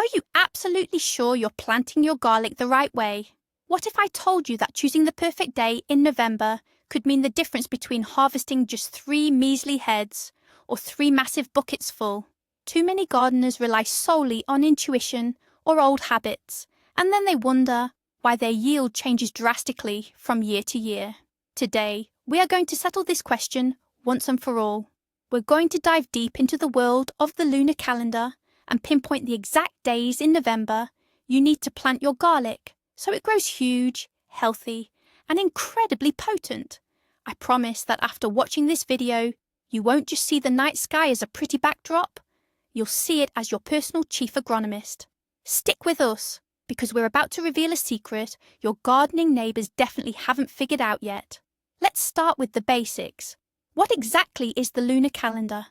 Are you absolutely sure you're planting your garlic the right way? What if I told you that choosing the perfect day in November could mean the difference between harvesting just 3 measly heads or 3 massive buckets full? Too many gardeners rely solely on intuition or old habits, and then they wonder why their yield changes drastically from year to year. Today, we are going to settle this question once and for all. We're going to dive deep into the world of the lunar calendar and pinpoint the exact days in November you need to plant your garlic so it grows huge, healthy, and incredibly potent. I promise that after watching this video, you won't just see the night sky as a pretty backdrop, you'll see it as your personal chief agronomist. Stick with us, because we're about to reveal a secret your gardening neighbours definitely haven't figured out yet. Let's start with the basics. What exactly is the lunar calendar?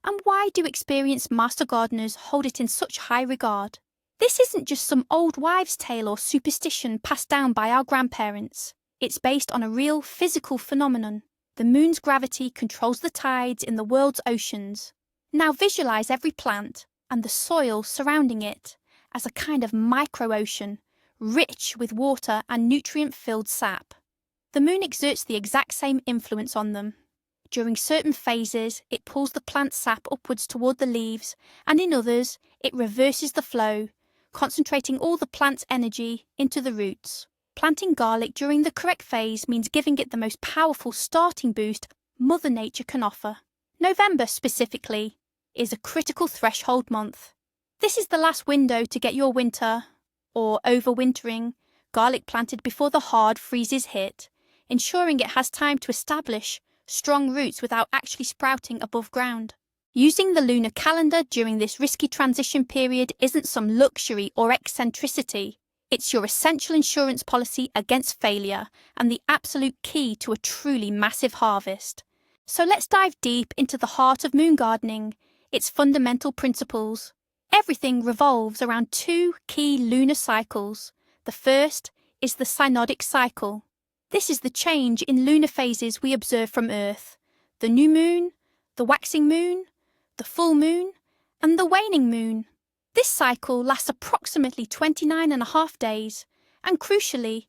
And why do experienced master gardeners hold it in such high regard? This isn't just some old wives' tale or superstition passed down by our grandparents. It's based on a real physical phenomenon. The moon's gravity controls the tides in the world's oceans. Now visualize every plant and the soil surrounding it as a kind of micro-ocean, rich with water and nutrient-filled sap. The moon exerts the exact same influence on them. During certain phases, it pulls the plant sap upwards toward the leaves, and in others, it reverses the flow, concentrating all the plant's energy into the roots. Planting garlic during the correct phase means giving it the most powerful starting boost Mother Nature can offer. November, specifically, is a critical threshold month. This is the last window to get your winter, or overwintering, garlic planted before the hard freezes hit, ensuring it has time to establish strong roots without actually sprouting above ground. Using the lunar calendar during this risky transition period isn't some luxury or eccentricity. It's your essential insurance policy against failure and the absolute key to a truly massive harvest. So let's dive deep into the heart of moon gardening, its fundamental principles. Everything revolves around 2 key lunar cycles. The first is the synodic cycle. This is the change in lunar phases we observe from Earth: the new moon, the waxing moon, the full moon, and the waning moon. This cycle lasts approximately 29.5 days, and crucially,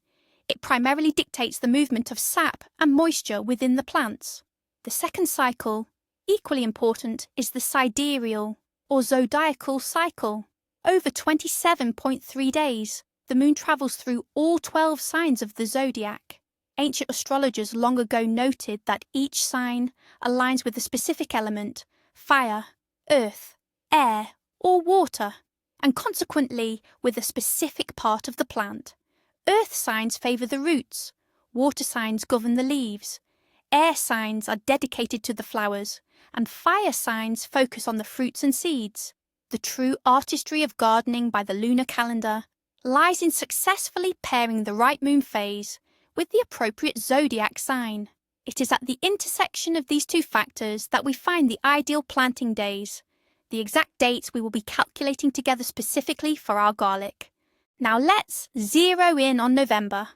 it primarily dictates the movement of sap and moisture within the plants. The second cycle, equally important, is the sidereal or zodiacal cycle. Over 27.3 days, the moon travels through all 12 signs of the zodiac. Ancient astrologers long ago noted that each sign aligns with a specific element: fire, earth, air, or water, and consequently with a specific part of the plant. Earth signs favour the roots, water signs govern the leaves, air signs are dedicated to the flowers, and fire signs focus on the fruits and seeds. The true artistry of gardening by the lunar calendar lies in successfully pairing the right moon phase with the appropriate zodiac sign. It is at the intersection of these 2 factors that we find the ideal planting days, the exact dates we will be calculating together specifically for our garlic. Now let's zero in on November.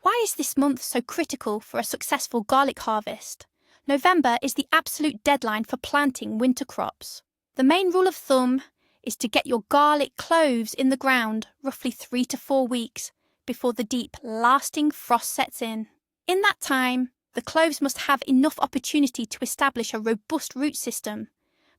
Why is this month so critical for a successful garlic harvest? November is the absolute deadline for planting winter crops. The main rule of thumb is to get your garlic cloves in the ground roughly 3 to 4 weeks before the deep, lasting frost sets in. In that time, the cloves must have enough opportunity to establish a robust root system,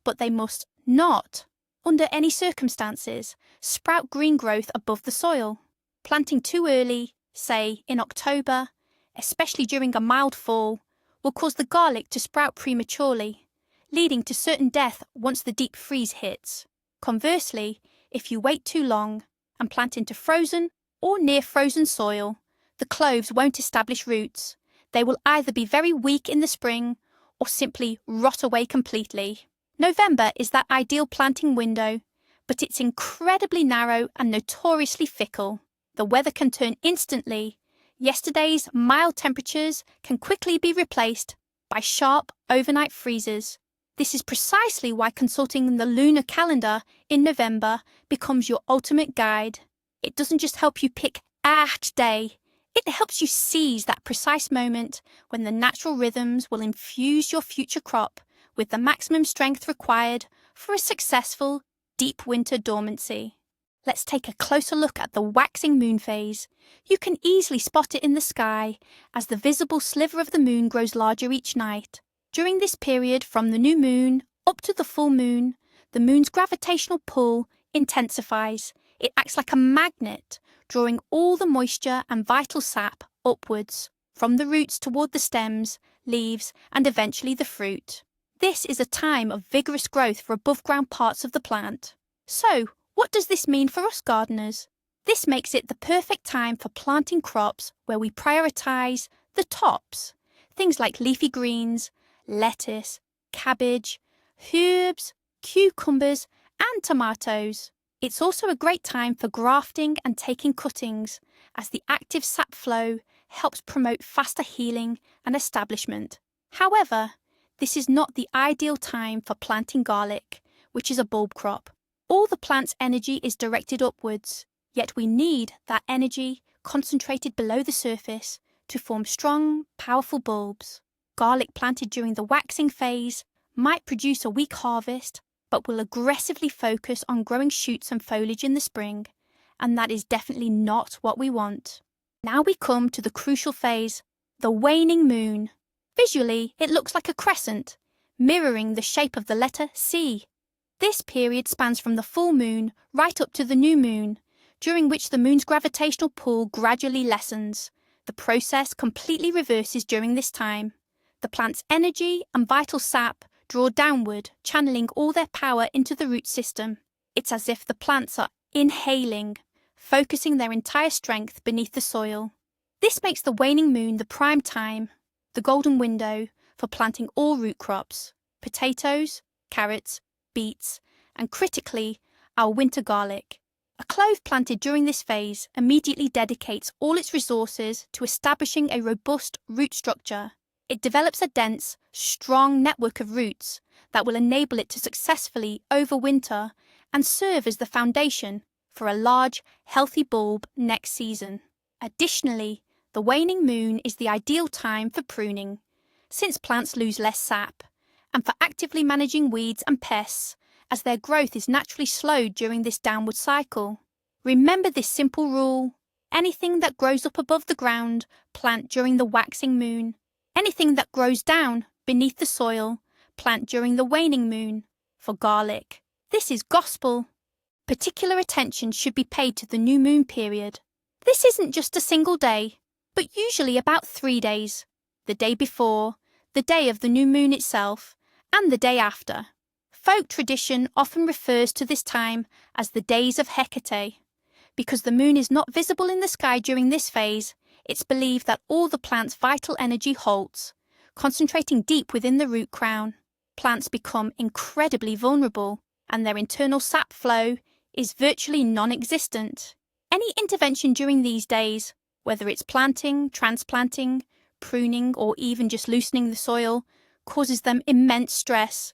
but they must not, under any circumstances, sprout green growth above the soil. Planting too early, say in October, especially during a mild fall, will cause the garlic to sprout prematurely, leading to certain death once the deep freeze hits. Conversely, if you wait too long and plant into frozen or near frozen soil, the cloves won't establish roots. They will either be very weak in the spring or simply rot away completely. November is that ideal planting window, but it's incredibly narrow and notoriously fickle. The weather can turn instantly. Yesterday's mild temperatures can quickly be replaced by sharp overnight freezes. This is precisely why consulting the lunar calendar in November becomes your ultimate guide. It doesn't just help you pick a day, it helps you seize that precise moment when the natural rhythms will infuse your future crop with the maximum strength required for a successful, deep winter dormancy. Let's take a closer look at the waxing moon phase. You can easily spot it in the sky as the visible sliver of the moon grows larger each night. During this period, from the new moon up to the full moon, the moon's gravitational pull intensifies. It acts like a magnet, drawing all the moisture and vital sap upwards, from the roots toward the stems, leaves, and eventually the fruit. This is a time of vigorous growth for above-ground parts of the plant. So, what does this mean for us gardeners? This makes it the perfect time for planting crops where we prioritise the tops, things like leafy greens, lettuce, cabbage, herbs, cucumbers, and tomatoes. It's also a great time for grafting and taking cuttings, as the active sap flow helps promote faster healing and establishment. However, this is not the ideal time for planting garlic, which is a bulb crop. All the plant's energy is directed upwards, yet we need that energy concentrated below the surface to form strong, powerful bulbs. Garlic planted during the waxing phase might produce a weak harvest, but will aggressively focus on growing shoots and foliage in the spring, and that is definitely not what we want. Now we come to the crucial phase, the waning moon. Visually, it looks like a crescent, mirroring the shape of the letter C. This period spans from the full moon right up to the new moon, during which the moon's gravitational pull gradually lessens. The process completely reverses during this time. The plant's energy and vital sap draw downward, channeling all their power into the root system. It's as if the plants are inhaling, focusing their entire strength beneath the soil. This makes the waning moon the prime time, the golden window, for planting all root crops: potatoes, carrots, beets, and critically, our winter garlic. A clove planted during this phase immediately dedicates all its resources to establishing a robust root structure. It develops a dense, strong network of roots that will enable it to successfully overwinter and serve as the foundation for a large, healthy bulb next season. Additionally, the waning moon is the ideal time for pruning, since plants lose less sap, and for actively managing weeds and pests, as their growth is naturally slowed during this downward cycle. Remember this simple rule: anything that grows up above the ground, plant during the waxing moon. Anything that grows down beneath the soil, plant during the waning moon. For garlic, this is gospel. Particular attention should be paid to the new moon period. This isn't just a single day, but usually about 3 days: the day before, the day of the new moon itself, and the day after. Folk tradition often refers to this time as the days of Hecate. Because the moon is not visible in the sky during this phase, it's believed that all the plant's vital energy halts, concentrating deep within the root crown. Plants become incredibly vulnerable, and their internal sap flow is virtually non-existent. Any intervention during these days, whether it's planting, transplanting, pruning, or even just loosening the soil, causes them immense stress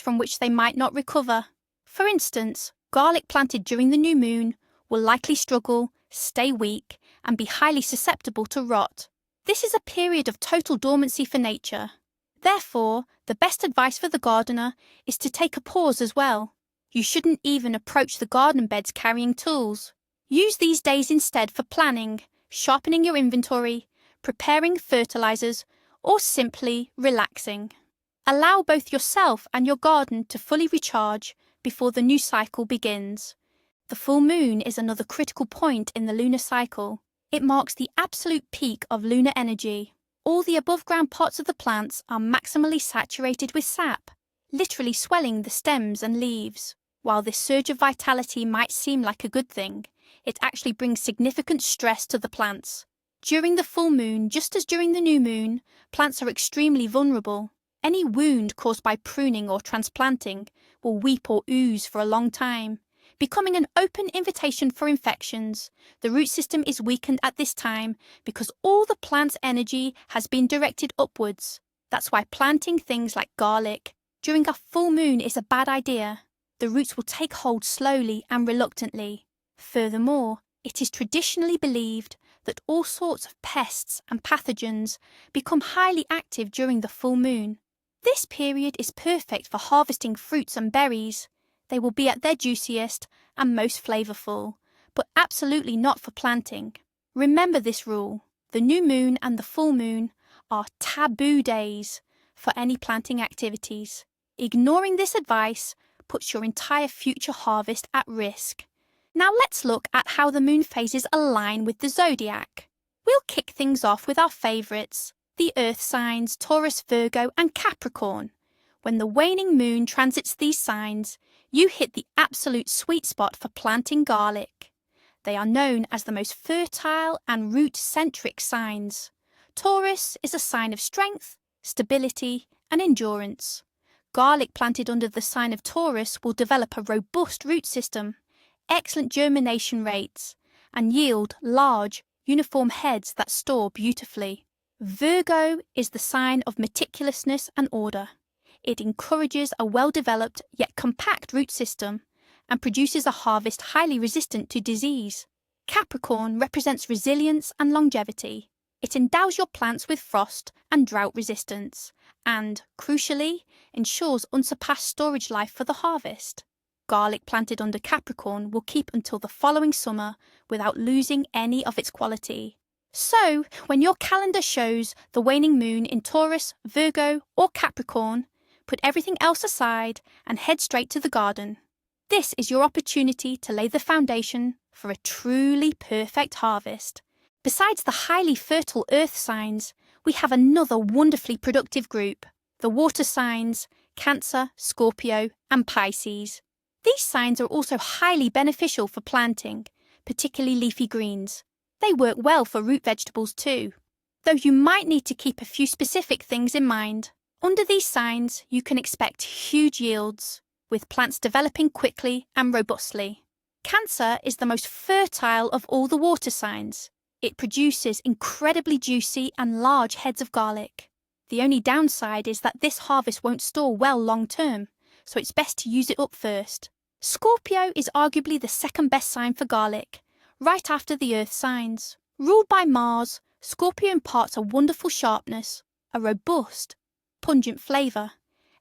from which they might not recover. For instance, garlic planted during the new moon will likely struggle, stay weak, and be highly susceptible to rot. This is a period of total dormancy for nature. Therefore, the best advice for the gardener is to take a pause as well. You shouldn't even approach the garden beds carrying tools. Use these days instead for planning, sharpening your inventory, preparing fertilizers, or simply relaxing. Allow both yourself and your garden to fully recharge before the new cycle begins. The full moon is another critical point in the lunar cycle. It marks the absolute peak of lunar energy. All the above-ground parts of the plants are maximally saturated with sap, literally swelling the stems and leaves. While this surge of vitality might seem like a good thing, it actually brings significant stress to the plants. During the full moon, just as during the new moon, plants are extremely vulnerable. Any wound caused by pruning or transplanting will weep or ooze for a long time, becoming an open invitation for infections. The root system is weakened at this time because all the plant's energy has been directed upwards. That's why planting things like garlic during a full moon is a bad idea. The roots will take hold slowly and reluctantly. Furthermore, it is traditionally believed that all sorts of pests and pathogens become highly active during the full moon. This period is perfect for harvesting fruits and berries. They will be at their juiciest and most flavourful, but absolutely not for planting. Remember this rule: the new moon and the full moon are taboo days for any planting activities. Ignoring this advice puts your entire future harvest at risk. Now let's look at how the moon phases align with the zodiac. We'll kick things off with our favourites, the earth signs Taurus, Virgo and Capricorn. When the waning moon transits these signs, you hit the absolute sweet spot for planting garlic. They are known as the most fertile and root-centric signs. Taurus is a sign of strength, stability and endurance. Garlic planted under the sign of Taurus will develop a robust root system, excellent germination rates, and yield large, uniform heads that store beautifully. Virgo is the sign of meticulousness and order. It encourages a well-developed yet compact root system and produces a harvest highly resistant to disease. Capricorn represents resilience and longevity. It endows your plants with frost and drought resistance and, crucially, ensures unsurpassed storage life for the harvest. Garlic planted under Capricorn will keep until the following summer without losing any of its quality. So, when your calendar shows the waning moon in Taurus, Virgo or Capricorn, put everything else aside and head straight to the garden. This is your opportunity to lay the foundation for a truly perfect harvest. Besides the highly fertile earth signs, we have another wonderfully productive group, the water signs, Cancer, Scorpio and Pisces. These signs are also highly beneficial for planting, particularly leafy greens. They work well for root vegetables too, though you might need to keep a few specific things in mind. Under these signs, you can expect huge yields, with plants developing quickly and robustly. Cancer is the most fertile of all the water signs. It produces incredibly juicy and large heads of garlic. The only downside is that this harvest won't store well long term, so it's best to use it up first. Scorpio is arguably the second best sign for garlic, right after the earth signs. Ruled by Mars, Scorpio imparts a wonderful sharpness, a robust, pungent flavour,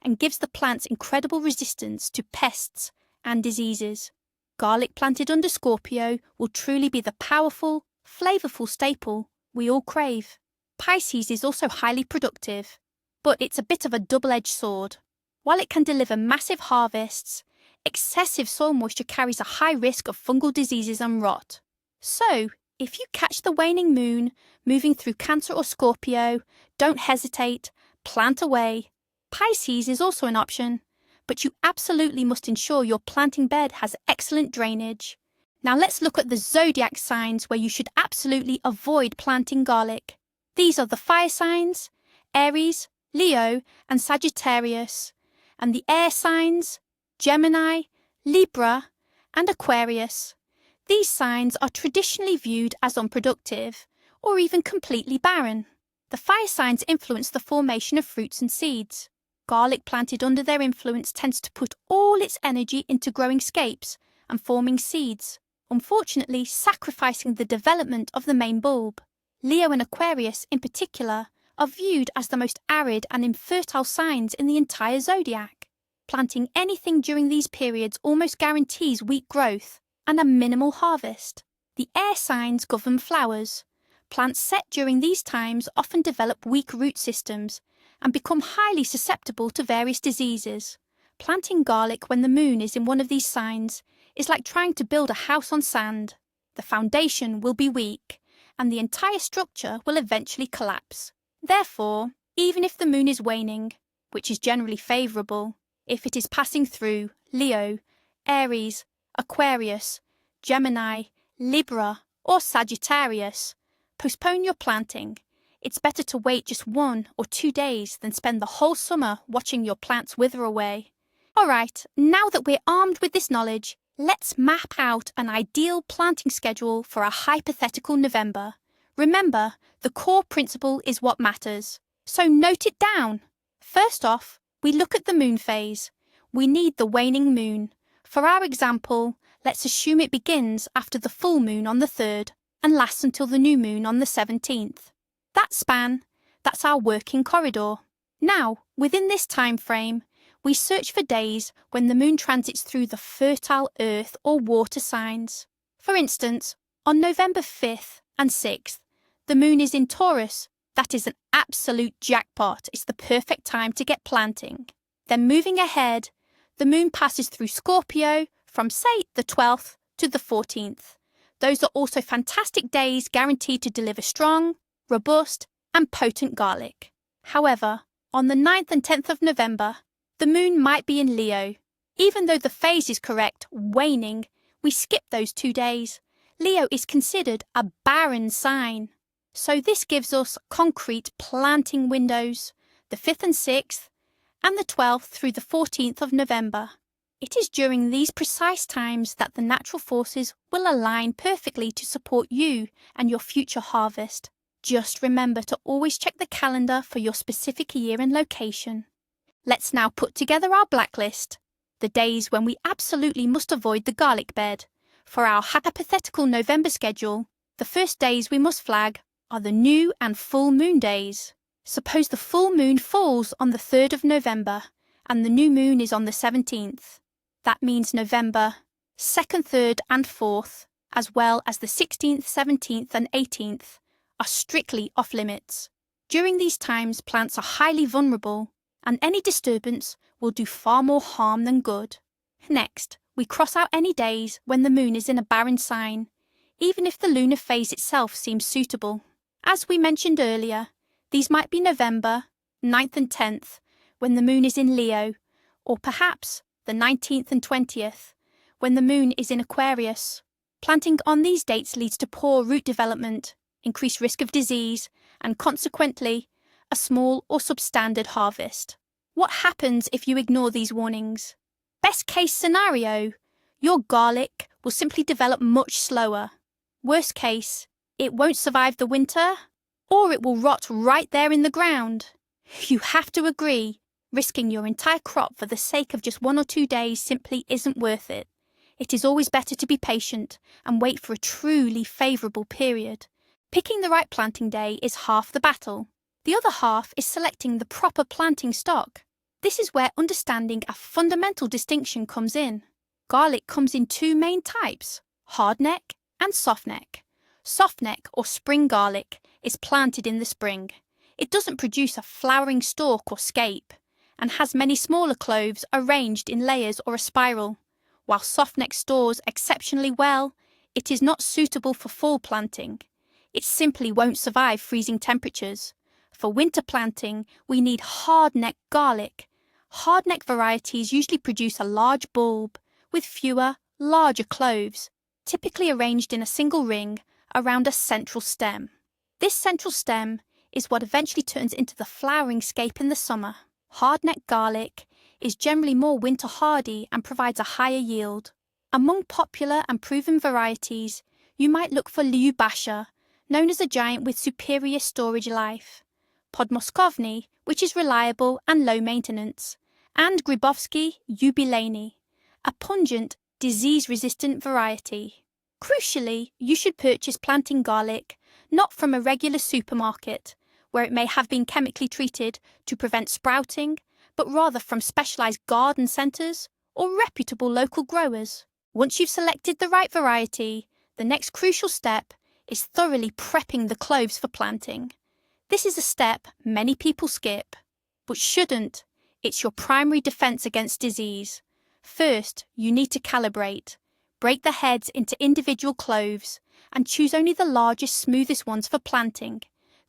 and gives the plants incredible resistance to pests and diseases. Garlic planted under Scorpio will truly be the powerful, flavourful staple we all crave. Pisces is also highly productive, but it's a bit of a double-edged sword. While it can deliver massive harvests, excessive soil moisture carries a high risk of fungal diseases and rot. So, if you catch the waning moon moving through Cancer or Scorpio, don't hesitate, plant away. Pisces is also an option, but you absolutely must ensure your planting bed has excellent drainage. Now let's look at the zodiac signs where you should absolutely avoid planting garlic. These are the fire signs, Aries, Leo and Sagittarius, and the air signs, Gemini, Libra and Aquarius. These signs are traditionally viewed as unproductive or even completely barren. The fire signs influence the formation of fruits and seeds. Garlic planted under their influence tends to put all its energy into growing scapes and forming seeds, unfortunately sacrificing the development of the main bulb. Leo and Aquarius, in particular, are viewed as the most arid and infertile signs in the entire zodiac. Planting anything during these periods almost guarantees weak growth and a minimal harvest. The air signs govern flowers. Plants set during these times often develop weak root systems and become highly susceptible to various diseases. Planting garlic when the moon is in one of these signs is like trying to build a house on sand. The foundation will be weak, and the entire structure will eventually collapse. Therefore, even if the moon is waning, which is generally favourable, if it is passing through Leo, Aries, Aquarius, Gemini, Libra or Sagittarius, postpone your planting. It's better to wait just 1 or 2 days than spend the whole summer watching your plants wither away. Alright, now that we're armed with this knowledge, let's map out an ideal planting schedule for a hypothetical November. Remember, the core principle is what matters, so note it down. First off, we look at the moon phase. We need the waning moon. For our example, let's assume it begins after the full moon on the 3rd and lasts until the new moon on the 17th. That span, that's our working corridor. Now, within this time frame, We search for days when the moon transits through the fertile earth or water signs. For instance, on November 5th and 6th, the moon is in Taurus. That is an absolute jackpot. It's the perfect time to get planting. Then moving ahead, the moon passes through Scorpio from, say, the 12th to the 14th. Those are also fantastic days guaranteed to deliver strong, robust, and potent garlic. However, on the 9th and 10th of November, the moon might be in Leo. Even though the phase is correct, waning, we skip those 2 days. Leo is considered a barren sign. So this gives us concrete planting windows, the 5th and 6th, and the 12th through the 14th of November. It is during these precise times that the natural forces will align perfectly to support you and your future harvest. Just remember to always check the calendar for your specific year and location. Let's now put together our blacklist, the days when we absolutely must avoid the garlic bed. For our hypothetical November schedule, the first days we must flag are the new and full moon days. Suppose the full moon falls on the 3rd of November and the new moon is on the 17th. That means November 2nd, 3rd and 4th, as well as the 16th, 17th and 18th, are strictly off limits. During these times, plants are highly vulnerable, and any disturbance will do far more harm than good. Next, we cross out any days when the moon is in a barren sign, even if the lunar phase itself seems suitable. As we mentioned earlier, these might be November 9th and 10th, when the moon is in Leo, or perhaps the 19th and 20th, when the moon is in Aquarius. Planting on these dates leads to poor root development, increased risk of disease, and consequently, a small or substandard harvest. What happens if you ignore these warnings? Best case scenario, your garlic will simply develop much slower. Worst case, it won't survive the winter, or it will rot right there in the ground. You have to agree, risking your entire crop for the sake of just 1 or 2 days simply isn't worth it. It is always better to be patient and wait for a truly favourable period. Picking the right planting day is half the battle. The other half is selecting the proper planting stock. This is where understanding a fundamental distinction comes in. Garlic comes in 2 main types, hardneck and softneck. Softneck or spring garlic is planted in the spring. It doesn't produce a flowering stalk or scape, and has many smaller cloves arranged in layers or a spiral. While softneck stores exceptionally well, it is not suitable for fall planting. It simply won't survive freezing temperatures. For winter planting, we need hardneck garlic. Hardneck varieties usually produce a large bulb with fewer, larger cloves, typically arranged in a single ring around a central stem. This central stem is what eventually turns into the flowering scape in the summer. Hardneck garlic is generally more winter hardy and provides a higher yield. Among popular and proven varieties, you might look for Liu Basha, known as a giant with superior storage life, Podmoskovny, which is reliable and low maintenance, and Grybovsky jubileni, a pungent, disease-resistant variety. Crucially, you should purchase planting garlic not from a regular supermarket, where it may have been chemically treated to prevent sprouting, but rather from specialised garden centres or reputable local growers. Once you've selected the right variety, the next crucial step is thoroughly prepping the cloves for planting. This is a step many people skip, but shouldn't. It's your primary defence against disease. First, you need to calibrate. Break the heads into individual cloves and choose only the largest, smoothest ones for planting,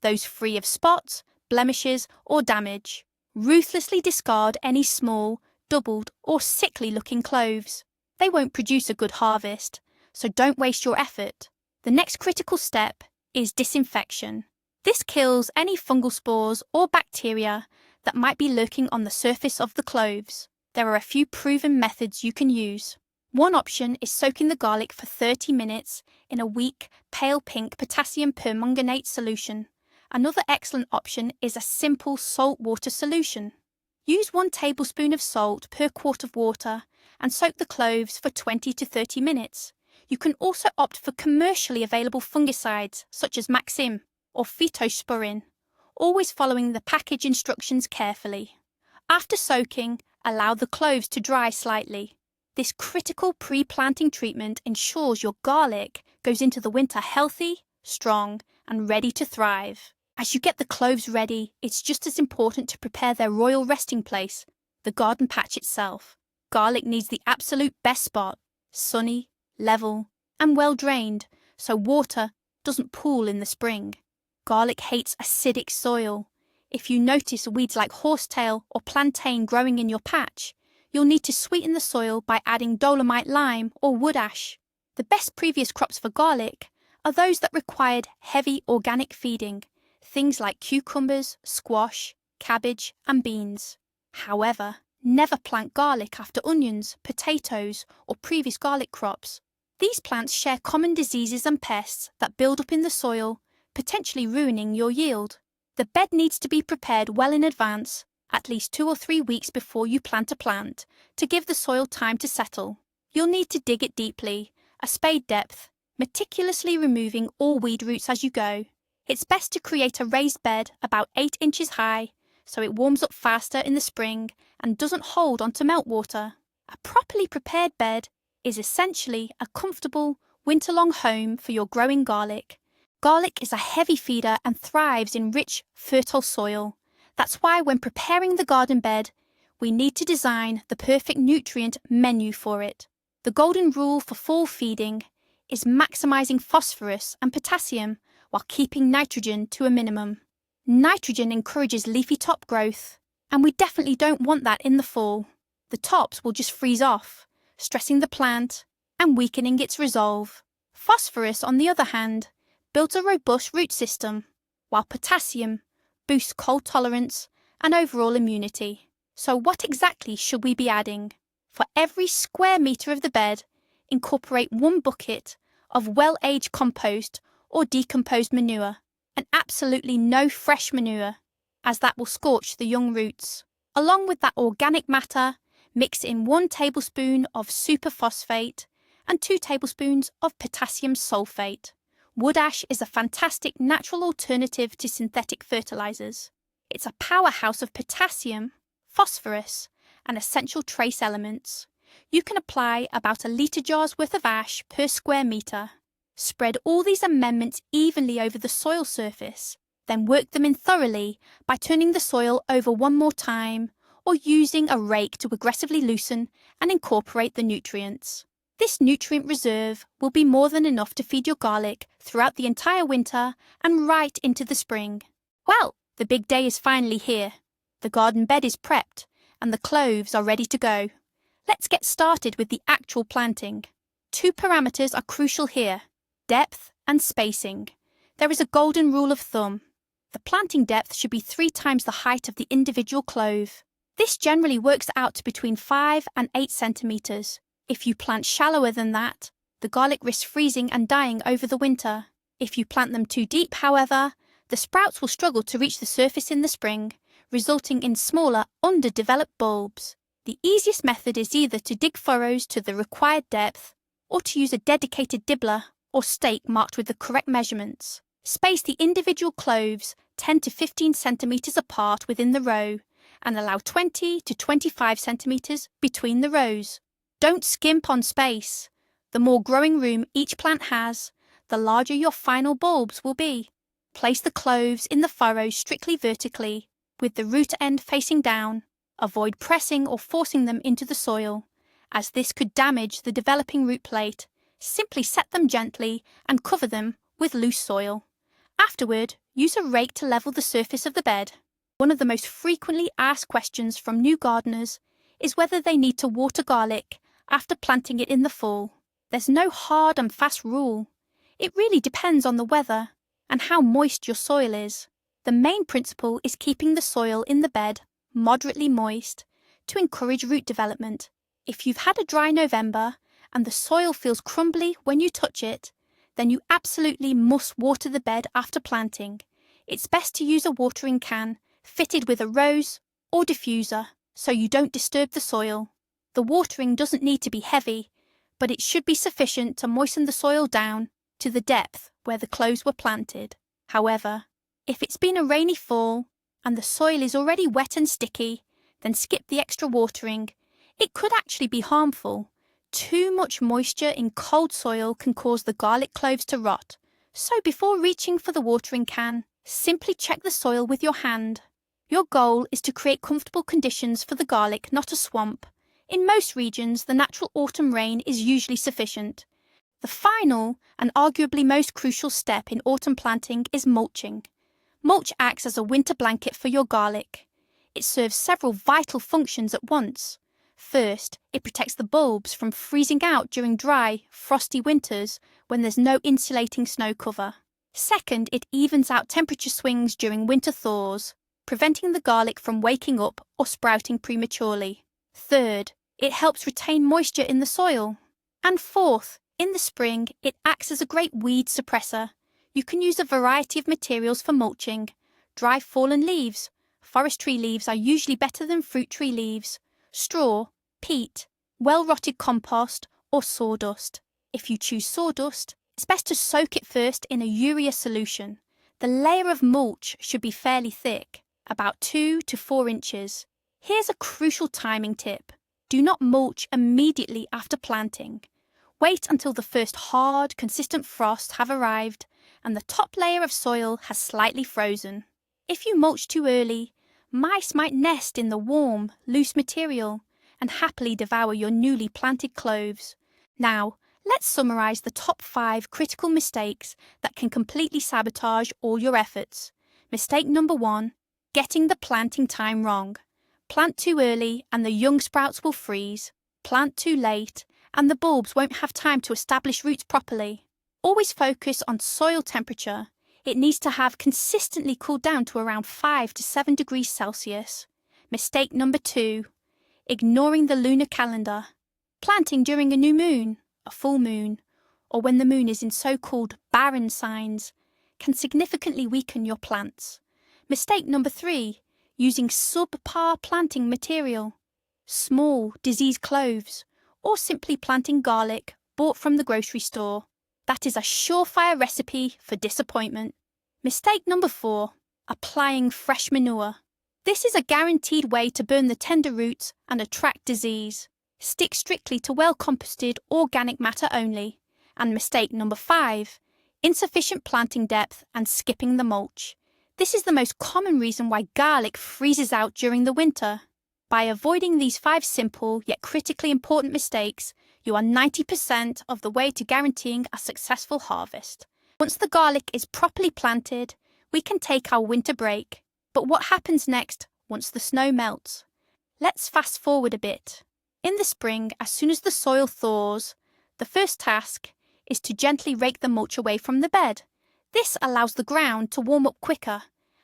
those free of spots, blemishes or damage. Ruthlessly discard any small, doubled or sickly-looking cloves. They won't produce a good harvest, so don't waste your effort. The next critical step is disinfection. This kills any fungal spores or bacteria that might be lurking on the surface of the cloves. There are a few proven methods you can use. One option is soaking the garlic for 30 minutes in a weak, pale pink potassium permanganate solution. Another excellent option is a simple salt water solution. Use 1 tablespoon of salt per quart of water and soak the cloves for 20 to 30 minutes. You can also opt for commercially available fungicides such as Maxim or Phytosporin, always following the package instructions carefully. After soaking, allow the cloves to dry slightly. This critical pre-planting treatment ensures your garlic goes into the winter healthy, strong, and ready to thrive. As you get the cloves ready, it's just as important to prepare their royal resting place, the garden patch itself. Garlic needs the absolute best spot, sunny, level, and well drained, so water doesn't pool in the spring. Garlic hates acidic soil. If you notice weeds like horsetail or plantain growing in your patch, you'll need to sweeten the soil by adding dolomite lime or wood ash. The best previous crops for garlic are those that required heavy organic feeding, things like cucumbers, squash, cabbage, and beans. However, never plant garlic after onions, potatoes, or previous garlic crops. These plants share common diseases and pests that build up in the soil, potentially ruining your yield. The bed needs to be prepared well in advance, at least 2 or 3 weeks before you plant a plant, to give the soil time to settle. You'll need to dig it deeply, a spade depth, meticulously removing all weed roots as you go. It's best to create a raised bed about 8 inches high, so it warms up faster in the spring and doesn't hold onto meltwater. A properly prepared bed is essentially a comfortable, winter-long home for your growing garlic. Garlic is a heavy feeder and thrives in rich, fertile soil. That's why when preparing the garden bed, we need to design the perfect nutrient menu for it. The golden rule for fall feeding is maximizing phosphorus and potassium while keeping nitrogen to a minimum. Nitrogen encourages leafy top growth, and we definitely don't want that in the fall. The tops will just freeze off, stressing the plant and weakening its resolve. Phosphorus, on the other hand, builds a robust root system, while potassium boosts cold tolerance and overall immunity. So what exactly should we be adding? For every square metre of the bed, incorporate 1 bucket of well-aged compost or decomposed manure, and absolutely no fresh manure, as that will scorch the young roots. Along with that organic matter, mix in 1 tablespoon of superphosphate and 2 tablespoons of potassium sulfate. Wood ash is a fantastic natural alternative to synthetic fertilizers. It's a powerhouse of potassium, phosphorus, and essential trace elements. You can apply about a litre jar's worth of ash per square metre. Spread all these amendments evenly over the soil surface, then work them in thoroughly by turning the soil over 1 more time or using a rake to aggressively loosen and incorporate the nutrients. This nutrient reserve will be more than enough to feed your garlic throughout the entire winter and right into the spring. Well, the big day is finally here. The garden bed is prepped and the cloves are ready to go. Let's get started with the actual planting. 2 parameters are crucial here: depth and spacing. There is a golden rule of thumb. The planting depth should be 3 times the height of the individual clove. This generally works out to between 5 and 8 centimetres. If you plant shallower than that, the garlic risks freezing and dying over the winter. If you plant them too deep, however, the sprouts will struggle to reach the surface in the spring, resulting in smaller, underdeveloped bulbs. The easiest method is either to dig furrows to the required depth or to use a dedicated dibbler or stake marked with the correct measurements. Space the individual cloves 10 to 15 centimetres apart within the row and allow 20 to 25 centimetres between the rows. Don't skimp on space. The more growing room each plant has, the larger your final bulbs will be. Place the cloves in the furrows strictly vertically, with the root end facing down. Avoid pressing or forcing them into the soil, as this could damage the developing root plate. Simply set them gently and cover them with loose soil. Afterward, use a rake to level the surface of the bed. One of the most frequently asked questions from new gardeners is whether they need to water garlic after planting it in the fall. There's no hard and fast rule. It really depends on the weather and how moist your soil is. The main principle is keeping the soil in the bed moderately moist to encourage root development. If you've had a dry November and the soil feels crumbly when you touch it, then you absolutely must water the bed after planting. It's best to use a watering can fitted with a rose or diffuser so you don't disturb the soil. The watering doesn't need to be heavy, but it should be sufficient to moisten the soil down to the depth where the cloves were planted. However, if it's been a rainy fall and the soil is already wet and sticky, then skip the extra watering. It could actually be harmful. Too much moisture in cold soil can cause the garlic cloves to rot. So before reaching for the watering can, simply check the soil with your hand. Your goal is to create comfortable conditions for the garlic, not a swamp. In most regions, the natural autumn rain is usually sufficient. The final, and arguably most crucial step in autumn planting is mulching. Mulch acts as a winter blanket for your garlic. It serves several vital functions at once. First, it protects the bulbs from freezing out during dry, frosty winters when there's no insulating snow cover. Second, it evens out temperature swings during winter thaws, preventing the garlic from waking up or sprouting prematurely. Third, it helps retain moisture in the soil. And fourth, in the spring, it acts as a great weed suppressor. You can use a variety of materials for mulching. Dry fallen leaves. Forest tree leaves are usually better than fruit tree leaves. Straw, peat, well-rotted compost, or sawdust. If you choose sawdust, it's best to soak it first in a urea solution. The layer of mulch should be fairly thick, about 2 to 4 inches. Here's a crucial timing tip. Do not mulch immediately after planting. Wait until the first hard, consistent frosts have arrived and the top layer of soil has slightly frozen. If you mulch too early, mice might nest in the warm, loose material and happily devour your newly planted cloves. Now, let's summarise the top 5 critical mistakes that can completely sabotage all your efforts. Mistake number 1, getting the planting time wrong. Plant too early and the young sprouts will freeze. Plant too late and the bulbs won't have time to establish roots properly. Always focus on soil temperature. It needs to have consistently cooled down to around 5 to 7 degrees Celsius. Mistake number 2, ignoring the lunar calendar. Planting during a new moon, a full moon, or when the moon is in so-called barren signs can significantly weaken your plants. Mistake number 3, using subpar planting material, small, diseased cloves, or simply planting garlic bought from the grocery store. That is a surefire recipe for disappointment. Mistake number 4, applying fresh manure. This is a guaranteed way to burn the tender roots and attract disease. Stick strictly to well-composted organic matter only. And mistake number 5, insufficient planting depth and skipping the mulch. This is the most common reason why garlic freezes out during the winter. By avoiding these 5 simple yet critically important mistakes, you are 90% of the way to guaranteeing a successful harvest. Once the garlic is properly planted, we can take our winter break. But what happens next once the snow melts? Let's fast forward a bit. In the spring, as soon as the soil thaws, the first task is to gently rake the mulch away from the bed. This allows the ground to warm up quicker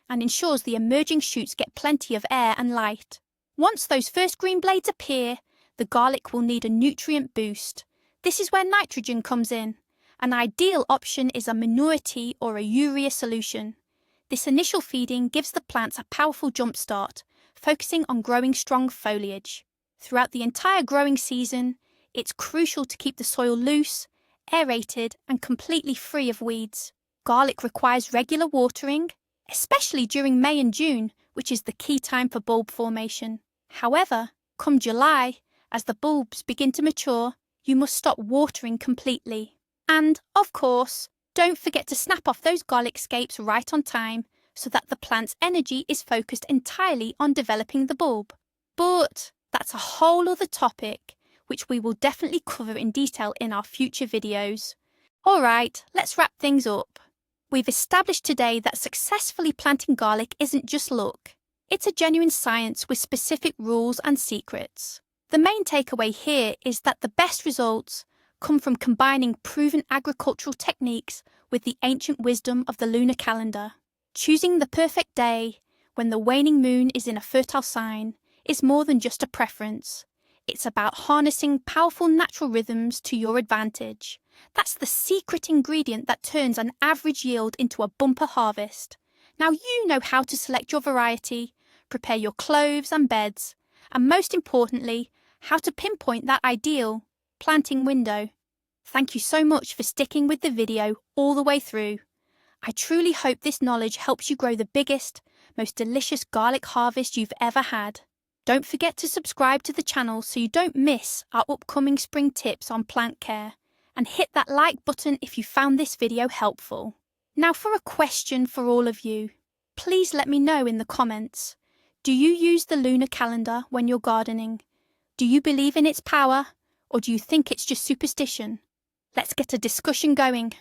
and ensures the emerging shoots get plenty of air and light. Once those first green blades appear, the garlic will need a nutrient boost. This is where nitrogen comes in. An ideal option is a manure tea or a urea solution. This initial feeding gives the plants a powerful jump start, focusing on growing strong foliage. Throughout the entire growing season, it's crucial to keep the soil loose, aerated, and completely free of weeds. Garlic requires regular watering, especially during May and June, which is the key time for bulb formation. However, come July, as the bulbs begin to mature, you must stop watering completely. And, of course, don't forget to snap off those garlic scapes right on time so that the plant's energy is focused entirely on developing the bulb. But that's a whole other topic, which we will definitely cover in detail in our future videos. Alright, let's wrap things up. We've established today that successfully planting garlic isn't just luck. It's a genuine science with specific rules and secrets. The main takeaway here is that the best results come from combining proven agricultural techniques with the ancient wisdom of the lunar calendar. Choosing the perfect day, when the waning moon is in a fertile sign, is more than just a preference. It's about harnessing powerful natural rhythms to your advantage. That's the secret ingredient that turns an average yield into a bumper harvest. Now you know how to select your variety, prepare your cloves and beds, and most importantly, how to pinpoint that ideal planting window. Thank you so much for sticking with the video all the way through. I truly hope this knowledge helps you grow the biggest, most delicious garlic harvest you've ever had. Don't forget to subscribe to the channel so you don't miss our upcoming spring tips on plant care, and hit that like button if you found this video helpful. Now for a question for all of you. Please let me know in the comments. Do you use the lunar calendar when you're gardening? Do you believe in its power, or do you think it's just superstition? Let's get a discussion going.